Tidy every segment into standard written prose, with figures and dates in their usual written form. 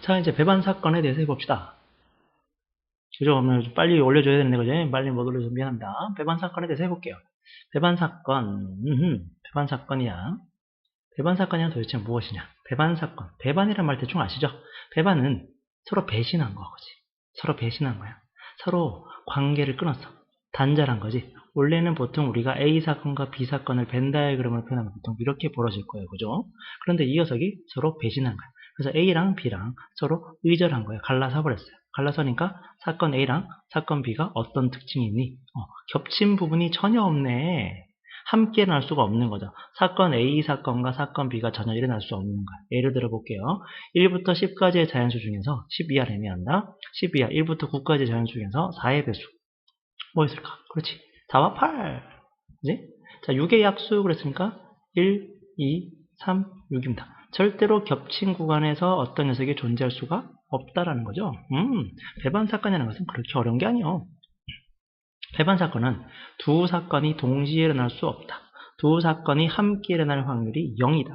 자, 이제 배반 사건에 대해서 해봅시다. 그죠? 오늘 빨리 올려줘야 되는데, 그죠? 빨리 못 올려서 미안합니다. 배반 사건에 대해서 해볼게요. 배반 사건, 배반 사건이야. 배반 사건이란 도대체 무엇이냐? 배반 사건. 배반이란 말 대충 아시죠? 배반은 서로 배신한 거지. 서로 배신한 거야. 서로 관계를 끊었어. 단절한 거지. 원래는 보통 우리가 A 사건과 B 사건을 벤 다이어그램으로 표현하면 보통 이렇게 벌어질 거예요. 그죠? 그런데 이 녀석이 서로 배신한 거야. 그래서 A랑 B랑 서로 의절한 거예요. 갈라서 버렸어요. 갈라서니까 사건 A랑 사건 B가 어떤 특징이 있니? 겹친 부분이 전혀 없네. 함께 일어날 수가 없는 거죠. 사건 A 사건과 사건 B가 전혀 일어날 수 없는 거야. 예를 들어 볼게요. 1부터 10까지의 자연수 중에서 10 이하를 의미한다. 10 이하 1부터 9까지의 자연수 중에서 4의 배수. 뭐 있을까? 그렇지. 4와 8. 그지? 자, 6의 약수 그랬으니까 1, 2, 3, 6입니다. 절대로 겹친 구간에서 어떤 녀석이 존재할 수가 없다라는 거죠. 배반 사건이라는 것은 그렇게 어려운 게 아니에요. 배반 사건은 두 사건이 동시에 일어날 수 없다. 두 사건이 함께 일어날 확률이 0이다.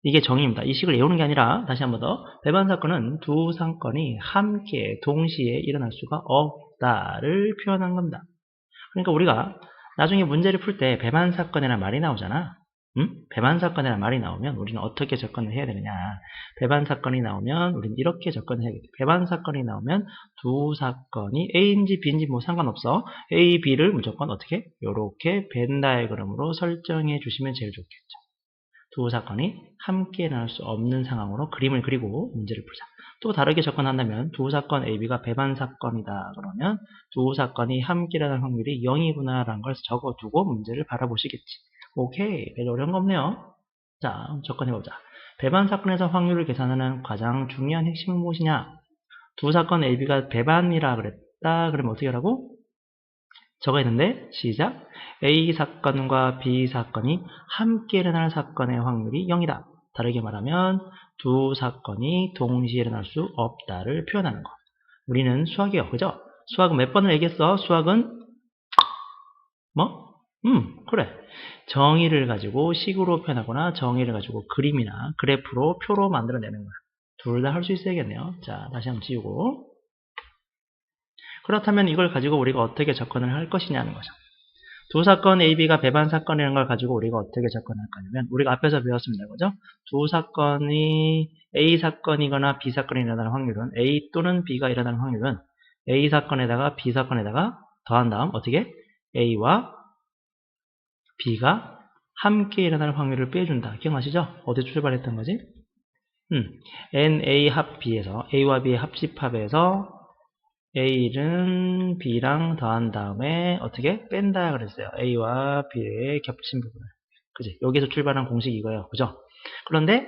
이게 정의입니다. 이 식을 외우는 게 아니라 다시 한 번 더. 배반 사건은 두 사건이 함께 동시에 일어날 수가 없다를 표현한 겁니다. 그러니까 우리가 나중에 문제를 풀 때 배반 사건이라는 말이 나오잖아. 배반 사건이라는 말이 나오면 우리는 어떻게 접근을 해야 되느냐. 배반 사건이 나오면 우리는 이렇게 접근을 해야겠다. 배반 사건이 나오면 두 사건이 A인지 B인지 뭐 상관없어. A, B를 무조건 어떻게? 요렇게 벤 다이어그램으로 설정해 주시면 제일 좋겠죠. 두 사건이 함께 일어날 수 없는 상황으로 그림을 그리고 문제를 풀자. 또 다르게 접근한다면 두 사건 AB가 배반 사건이다. 그러면 두 사건이 함께 일어날 확률이 0이구나 라는 걸 적어두고 문제를 바라보시겠지. 오케이. 별로 어려운 거 없네요. 자, 접근해보자. 배반 사건에서 확률을 계산하는 가장 중요한 핵심은 무엇이냐? 두 사건 AB가 배반이라 그랬다. 그러면 어떻게 하라고? 적어야 되는데 시작. A 사건과 B 사건이 함께 일어날 사건의 확률이 0이다. 다르게 말하면 두 사건이 동시에 일어날 수 없다를 표현하는 거. 우리는 수학이요. 그죠? 수학은 몇 번을 얘기했어? 수학은 뭐? 그래. 정의를 가지고 식으로 표현하거나 정의를 가지고 그림이나 그래프로 표로 만들어내는 거야. 둘 다 할 수 있어야겠네요. 자, 다시 한번 지우고. 그렇다면 이걸 가지고 우리가 어떻게 접근을 할 것이냐는 거죠. 두 사건 AB가 배반 사건이라는 걸 가지고 우리가 어떻게 접근할 거냐면 우리가 앞에서 배웠습니다. 그죠? 두 사건이 A 사건이거나 B 사건이 일어나는 확률은 A 또는 B가 일어나는 확률은 A 사건에다가 B 사건에다가 더한 다음 어떻게? A와 B가 함께 일어날 확률을 빼준다. 기억나시죠? 어디 출발했던 거지? NA 합 B에서 A와 B의 합집합에서 A는 B랑 더한 다음에 어떻게 뺀다 그랬어요. A와 B의 겹친 부분을. 그지? 여기서 출발한 공식이 이거예요. 그죠? 그런데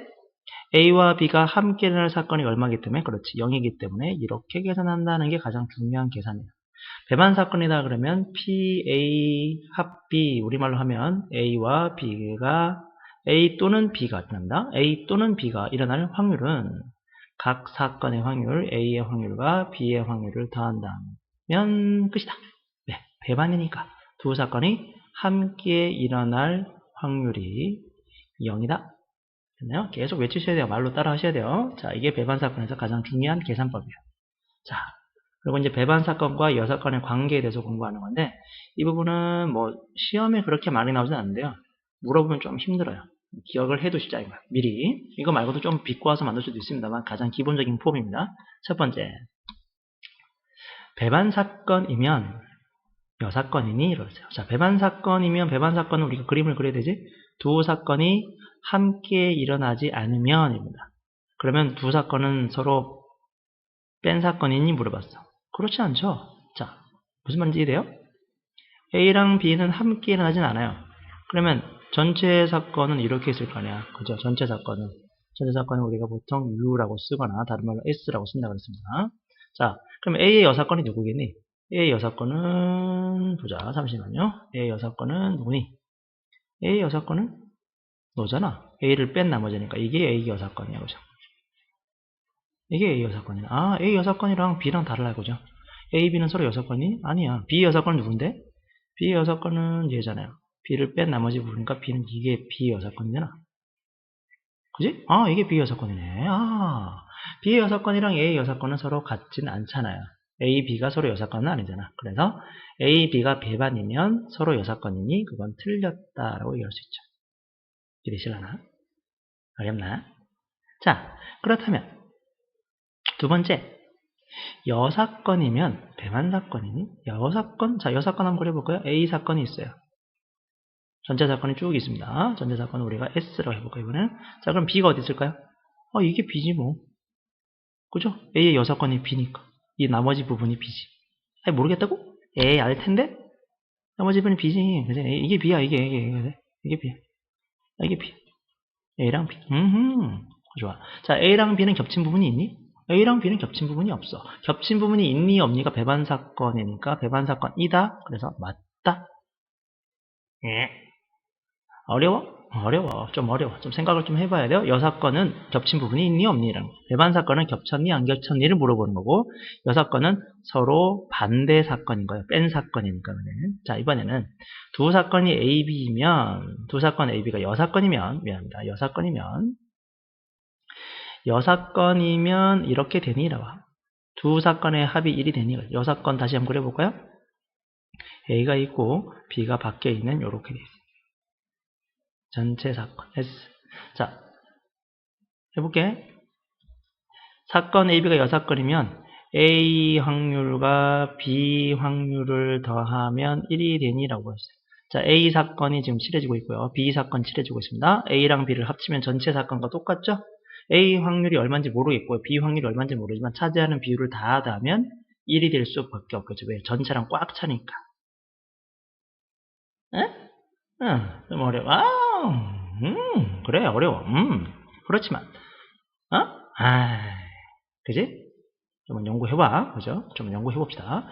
A와 B가 함께 일어날 사건이 얼마이기 때문에 그렇지 0이기 때문에 이렇게 계산한다는 게 가장 중요한 계산이에요. 배반 사건이다 그러면 PA 합 B 우리말로 하면 A와 B가 A 또는 B가 일어난다. A 또는 B가 일어날 확률은 각 사건의 확률, A의 확률과 B의 확률을 더한다면 끝이다. 네, 배반이니까 두 사건이 함께 일어날 확률이 0이다. 됐나요? 계속 외치셔야 돼요. 말로 따라 하셔야 돼요. 자, 이게 배반 사건에서 가장 중요한 계산법이에요. 자, 그리고 이제 배반 사건과 여사건의 관계에 대해서 공부하는 건데 이 부분은 뭐 시험에 그렇게 많이 나오진 않는데요. 물어보면 좀 힘들어요. 기억을 해두시자 이거 미리. 이거 말고도 좀 비꼬아서 만들 수도 있습니다만 가장 기본적인 폼입니다. 첫 번째, 배반 사건이면 여사건이니 이러세요. 자, 배반 사건이면 배반 사건은 우리가 그림을 그려야 되지. 두 사건이 함께 일어나지 않으면입니다. 그러면 두 사건은 서로 뺀 사건이니 물어봤어. 그렇지 않죠? 자, 무슨 말인지 이해돼요? A랑 B는 함께 일어나진 않아요. 그러면 전체 사건은 이렇게 있을 거 아니야. 그죠? 전체 사건은 우리가 보통 U라고 쓰거나 다른 말로 S라고 쓴다 그랬습니다. 자, 그럼 A의 여사건이 누구겠니? A의 여사건은 보자. 잠시만요. A의 여사건은 누구니? A의 여사건은 너잖아. A를 뺀 나머지니까 이게 A의 여사건이야. 그죠? 이게 A 여사건이야. 아, A 여사건이랑 B랑 달라요. 그죠? A, B는 서로 여사건이? 아니야. B 여사건은 누군데? B 여사건은 얘잖아요. B를 뺀 나머지 부분이니까 이게 B 여사건이잖아. 그지? 아, 이게 B 여사건이네. 아, B의 여사건이랑 A의 여사건은 서로 같진 않잖아요. A, B가 서로 여사건은 아니잖아. 그래서 A, B가 배반이면 서로 여사건이니 그건 틀렸다라고 얘기할 수 있죠. 이해되실라나? 어렵나? 자, 그렇다면 두 번째, 여사건이면 배반 사건이니? 여사건? 자, 여사건 한번 그려볼까요? A 사건이 있어요. 전체 사건이 쭉 있습니다. 전체 사건은 우리가 S라고 해볼까요, 이번에는? 자, 그럼 B가 어디 있을까요? 이게 B지 뭐. 그죠? A의 여사건이 B니까. 이 나머지 부분이 B지. 아니, 모르겠다고? 에이, 알 텐데? 나머지 부분이 B지. 그죠? 이게 B야, 이게 B야. 이게 B. A랑 B. 좋아. 자, A랑 B는 겹친 부분이 있니? A랑 B는 겹친 부분이 없어. 겹친 부분이 있니, 없니가 배반 사건이니까 배반 사건이다. 그래서 맞다. 어려워? 좀 어려워. 좀 생각을 좀 해봐야 돼요. 여사건은 겹친 부분이 있니, 없니라는 거. 배반 사건은 겹쳤니, 안 겹쳤니를 물어보는 거고, 여사건은 서로 반대 사건인 거예요. 뺀 사건이니까. 자, 이번에는 두 사건이 A, B이면, 두 사건 A, B가 여사건이면, 미안합니다. 여사건이면 이렇게 되니라고. 두 사건의 합이 1이 되니. 여사건 다시 한번 그려볼까요? A가 있고 B가 밖에 있는 이렇게 돼 있어요. 전체 사건 S. 자, 해볼게. 사건 AB가 여사건이면 A 확률과 B 확률을 더하면 1이 되니라고 했어요. 자, A 사건이 지금 칠해지고 있고요. B 사건 칠해지고 있습니다. A랑 B를 합치면 전체 사건과 똑같죠? A 확률이 얼마인지 모르겠고요. B 확률이 얼마인지 모르지만 차지하는 비율을 다 더하면 1이 될 수밖에 없겠죠. 왜? 전체랑 꽉 차니까. 에? 좀 어려워. 그래, 어려워. 그렇지만, 그지? 좀 연구해봐. 그죠? 좀 연구해봅시다.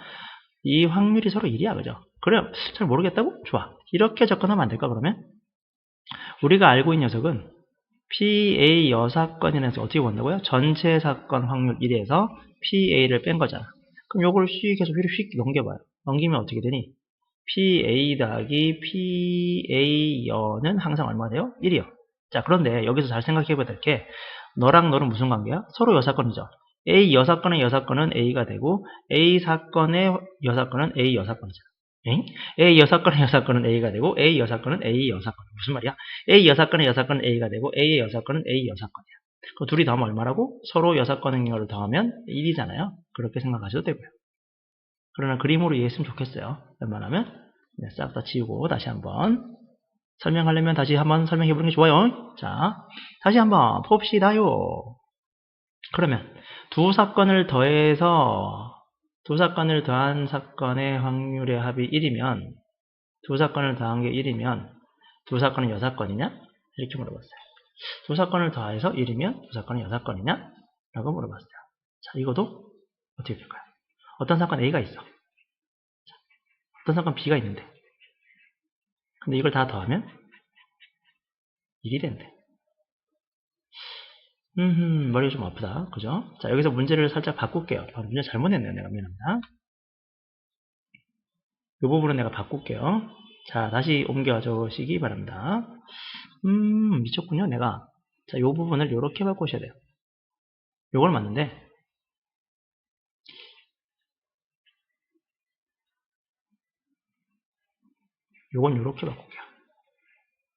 이 확률이 서로 1이야. 그죠? 그래, 잘 모르겠다고? 좋아. 이렇게 접근하면 안 될까, 그러면? 우리가 알고 있는 녀석은 PA 여사건이라는 녀석 어떻게 본다고요? 전체 사건 확률 1에서 PA를 뺀 거잖아. 그럼 요걸 휙 해서 휙 넘겨봐요. 넘기면 어떻게 되니? PA 더하기 PA여는 항상 얼마 돼요? 1이요. 자, 그런데 여기서 잘 생각해봐야 될 게 너랑 너는 무슨 관계야? 서로 여사건이죠. A 여사건의 여사건은 A가 되고 A 사건의 여사건은 A 여사건이잖아. A 여사건의 여사건은 A가 되고 A 여사건은 A 여사건. 무슨 말이야? A 여사건의 여사건은 A가 되고 A의 여사건은 A 여사건이야. 그 둘이 더하면 얼마라고? 서로 여사건의 걸 더하면 1이잖아요. 그렇게 생각하셔도 되고요. 그러나 그림으로 이해했으면 좋겠어요. 웬만하면 싹 다 지우고 다시 한번 설명하려면 다시 한번 설명해 보는 게 좋아요. 자, 다시 한번 봅시다요. 그러면 두 사건을 더한 사건의 확률의 합이 1이면 두 사건을 더한 게 1이면 두 사건은 여사건이냐? 이렇게 물어봤어요. 두 사건을 더해서 1이면 두 사건은 여사건이냐? 라고 물어봤어요. 자, 이것도 어떻게 될까요? 어떤 사건 A가 있어. 어떤 사건 B가 있는데. 근데 이걸 다 더하면 1이 된대. 머리가 좀 아프다. 그죠? 자, 여기서 문제를 살짝 바꿀게요. 문제 잘못했네요. 내가 미안합니다. 이 부분은 내가 바꿀게요. 자, 다시 옮겨줘 보시기 바랍니다. 미쳤군요. 내가. 자, 이 부분을 이렇게 바꾸셔야 돼요. 요걸 맞는데, 요건 이렇게 바꿀게요.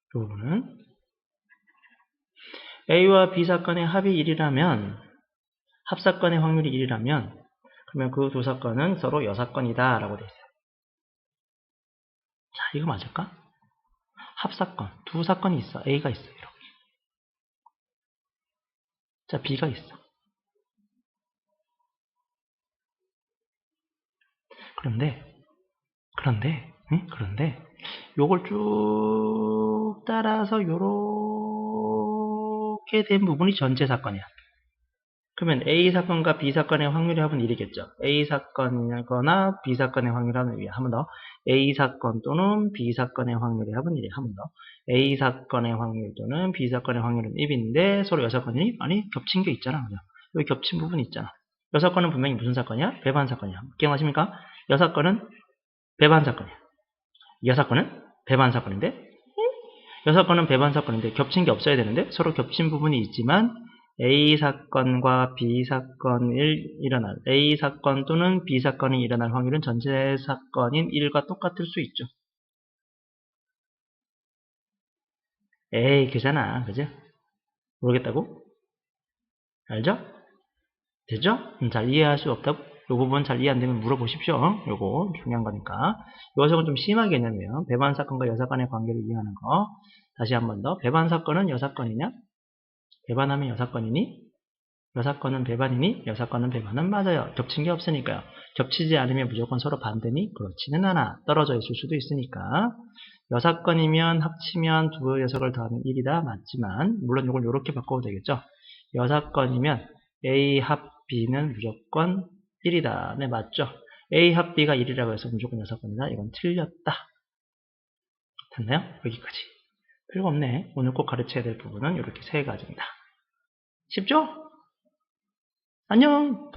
이 부분은 A와 B 사건의 합이 1이라면, 합사건의 확률이 1이라면, 그러면 그 두 사건은 서로 여사건이다 라고 되어 있어요. 자, 이거 맞을까? 합사건, 두 사건이 있어. A가 있어. 이렇게. 자, B가 있어. 그런데, 요걸 쭉 따라서 요렇게 된 부분이 전체 사건이야. 그러면 A 사건과 B 사건의 확률의 합은 1이겠죠. A 사건이거나 B 사건의 확률의 합은 1이야. 한 번 더. A 사건 또는 B 사건의 확률의 합은 1이야. 한 번 더. A 사건의 확률 또는 B 사건의 확률은 1인데 서로 여사건이? 아니, 겹친 게 있잖아. 그죠? 여기 겹친 부분이 있잖아. 여사건은 분명히 무슨 사건이야? 배반 사건이야. 기억나십니까? 여사건은 배반 사건이야. 여사건은 배반 사건인데? 여사건은 배반 사건인데 겹친 게 없어야 되는데 서로 겹친 부분이 있지만 A 사건과 B 사건이 일어날 A 사건 또는 B 사건이 일어날 확률은 전체 사건인 1과 똑같을 수 있죠. 에이, 그잖아. 그죠? 모르겠다고? 알죠? 되죠? 잘 이해할 수 없다고? 이 부분 잘 이해 안 되면 물어보십시오. 요거 중요한 거니까. 이것은 좀 심한 개념이에요. 배반 사건과 여사건의 관계를 이해하는 거. 다시 한 번 더. 배반 사건은 여사건이냐? 배반하면 여사건이니? 여사건은 배반이니? 여사건은 배반은 맞아요. 겹친 게 없으니까요. 겹치지 않으면 무조건 서로 반대니? 그렇지는 않아. 떨어져 있을 수도 있으니까. 여사건이면 합치면 두 녀석을 더하면 1이다. 맞지만 물론 이걸 이렇게 바꿔도 되겠죠. 여사건이면 A 합 B는 무조건 1이다. 네, 맞죠? A 합 B가 1이라고 해서 무조건 여사건이다. 이건 틀렸다. 됐나요? 여기까지. 별거 없네. 오늘 꼭 가르쳐야 될 부분은 이렇게 세 가지입니다. 쉽죠? 안녕!